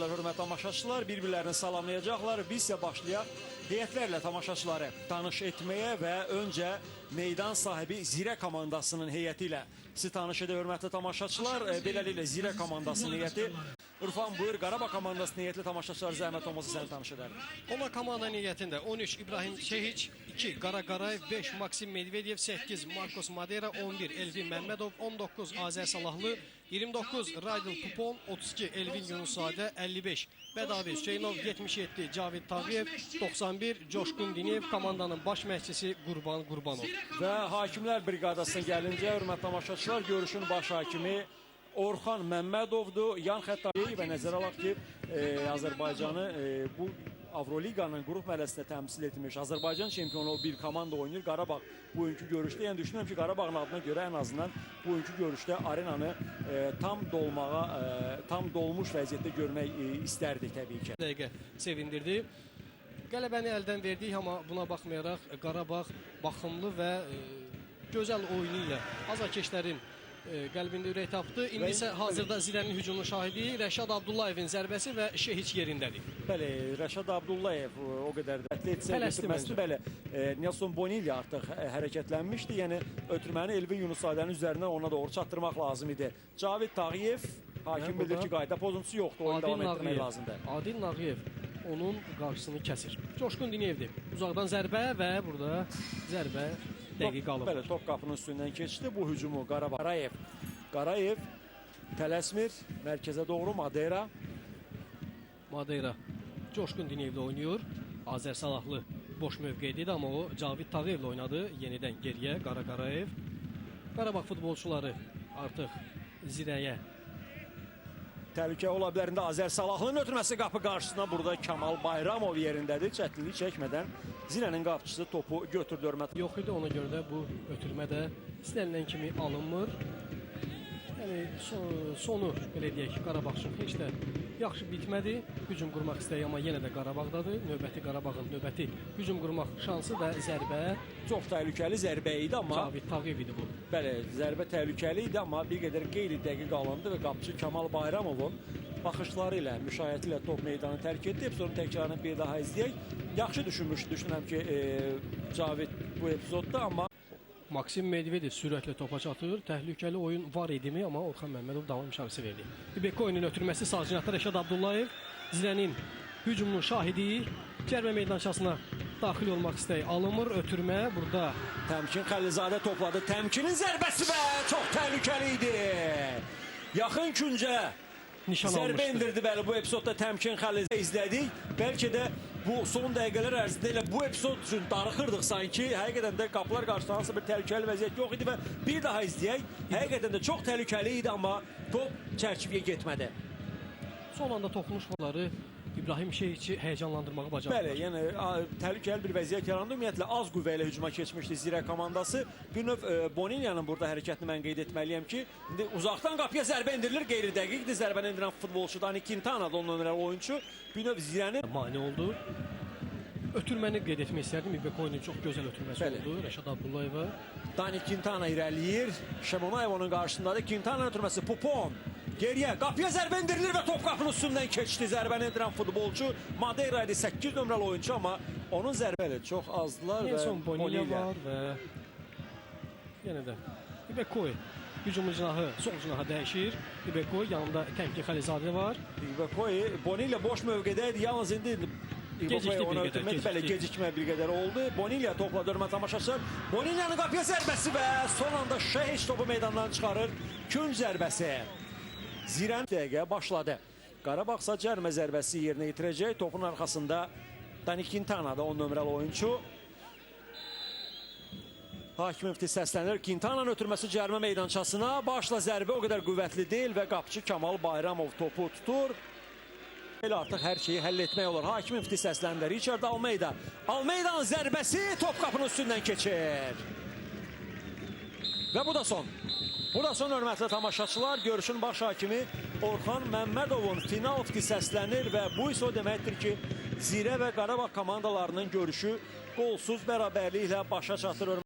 edirlər hörmətli tamaşaçılar. Bir-birlərini salamlayacaqlar. Biz isə başlayaq heyətlərlə tamaşaçıları tanış etməyə və öncə meydan sahibi Zirə komandasının heyəti ilə sizi tanış edir hörmətli tamaşaçılar. Beləliklə Zirə komandasının heyəti. Urfan buyur, Qarabağ komandasının heyətli tamaşaçılar zəhmət olmasa səni tanış edər. Ona komanda niyetində 13 İbrahim Şehiç, 2 Qara Qarayev, 5 Maksim Medvedev, 8 Marcos Madera, 11 Elvin Məmmədov, 19 Azər Salahlı, 29 Raydıl Pupon, 32 Elvin Yunusadə, 55 Bədavi Hüseynov, 77 Cavid Tağıyev, 91 Coşqun Dineyev, komandanın baş məşqçisi Qurban Qurbanov. Və hakimlər briqadasına gəlincə hörmətli tamaşaçılar görüşün baş hakimi Orxan Məmmədovdur. Yan xəttəyi və nəzərə alaq ki, Azərbaycanı bu Avroliqanın qrup mərhələsində təmsil etmiş Azərbaycan çempionu bir komanda oynayır. Qarabağ bugünkü görüşdə, yəni düşünürəm ki, Qarabağın adına görə ən azından bugünkü görüşdə arenanı tam dolmuş vəziyyətdə görmək istərdik təbii ki. Dəqiqə sevindirdi. Qələbəni əldən verdik, amma buna baxmayaraq Qarabağ baxımlı və gözəl oyunu ilə azarkeşlərin qəlbində ürək tapdı. İndi isə hazırda Zirənin hücumunun şahidi Rəşad Abdullayevin zərbəsi və Şehiç yerindədir. Bəli, Rəşad Abdullayev o qədər də götürməsini, bəli, Nelson Bonilla artıq hərəkətlənmişdi. Yəni, ötürməni Elvin Yunusadənin üzərindən ona doğru çatdırmaq lazım idi. Cavid Tağıyev, hakim bilir ki, qayda pozuntusu yoxdur, oyunu davam etdirmək lazımdır. Adil Nağıyev onun qarşısını kəsir. Coşqun Diniyevdir. Uzaqdan zərbə və burada zərbə dəqiq qalıb. Bəli, top qapının üstündən keçdi. Bu hücumu Qarayev tələsmir, mərkəzə doğru Madera. Coşqun Diniyevlə oynayır. Azər Salahlı boş mövqeydi, amma o Cavid Tağıyevlə oynadı. Yenidən geriyə Qara Qarayev. Qarabağ futbolçuları artıq Zirəyə Təhlükə ola bilərində Azər Salahlının ötürməsi qapı qarşısına. Burada Kamal Bayramov yerindədir. Çətinlik çəkmədən Zirənin qapıçısı topu götürdü hörmət. Yox idi, ona görə də bu ötürmə də istənilən kimi alınmır. Yəni sonu belə deyək, Qarabağ üçün heç də yaxşı bitmədi. Hücum qurmaq istəyi, amma yenə də Qarabağdadır. Növbəti Qarabağın növbəti hücum qurmaq şansı və zərbə çox təhlükəli zərbə idi, amma Cavid Tağıyev idi bu. Bəli, zərbə təhlükəli idi, amma bir qədər qeyri-dəqiq alındı və qapıçı Kamal Bayramovun baxışları ilə, müşayiəti ilə top meydanı tərk etdi. Epizodun təkrarını bir daha izləyək. Yaxşı düşünürəm ki, Cavid bu epizodda, amma Maksim Medvedev sürətlə topa çatır. Təhlükəli oyun var idimi, amma Orxan Məmmədov davam işarəsi verdi. İbeko oyunun ötürməsi sağ cinahda Rəşad Abdullayev. Zirənin hücumunun şahidi. Cərbə meydançasına daxil olmaq istəyi alınmır. Ötürmə burada. Təmkin Xəlizadə topladı. Təmkinin zərbəsi və çox təhlükəli idi. Yaxın küncə zərbə indirdi. Bəli, bu epizodda Təmkin Xəlizadə izlədik. Bəlkə də bu son dəqiqələr ərzində elə bu epizod üçün darıxırdıq sanki. Həqiqətən də qapılar qarşısında hansısa bir təhlükəli vəziyyət yox idi və bir daha izləyək. Həqiqətən də çox təhlükəli idi, amma top çərçivəyə getmədi. Son anda toxunuşmaları İbrahim Şehiçi həyəcanlandırmağı bacardı. Bəli, yəni təhlükəli bir vəziyyət yarandı. Ümumiyyətlə az qüvvə ilə hücuma keçmişdi Zirə komandası. Bir növ Bonilla'nın burada hərəkətini mən qeyd etməliyəm ki, indi uzaqdan qapıya zərbə indirilir, qeyri-dəqiqdir. Zərbəni indirən futbolçu Dani Quintana da onun nömrəli oyunçu. Bir növ Zirənin mane oldu. Ötürməni qeyd etmək istərdim. İbeko oyunun çox gözəl ötürməsi oldu. Rəşad Abdullayeva. Dani Quintana irəliyir. Şemonayev onun qarşısındadır. Quintana'nın ötürməsi Pupon. Geriyə, qapıya zərbə indirilir və top qapının üstündən keçdi. Zərbəni indirən futbolçu Madera idi, 8 nömrəli oyuncu, amma onun zərbəli çox azdılar. Nelson Bonilla var və yenə də İbeko hücumun cinahı, sol cinahı dəyişir. İbeko yanında Təmkin Xəlizadə var. İbeko, Bonilla boş mövqedə idi, yalnız indi gecikmə bir qədər oldu. Bonilla topladı hörmətli tamaşaçılar. Bonilla'nın qapıya zərbəsi və son anda Şehiç topu meydandan çıxarır. Künc zərbəsi. Zirən dəqiqə başladı. Qarabağsa cərmə zərbəsi yerinə yetirəcək. Topun arxasında Dani Quintana da 10 nömrəli oyuncu. Hakim müfti səslənir. Quintana'nın ötürməsi cərmə meydançasına. Başla zərbə o qədər qüvvətli deyil və qapıcı Kamal Bayramov topu tutur. Elə artıq hər şeyi həll etmək olur. Hakim müfti səslənir. Richard Almeida. Almeida'nın zərbəsi top qapının üstündən keçir. Və bu da son. Bu da son hörmətli tamaşaçılar. Görüşün baş hakimi Orxan Məmmədovun final səslənir və bu isə o deməkdir ki, Zirə və Qarabağ komandalarının görüşü qolsuz bərabərliklə başa çatır.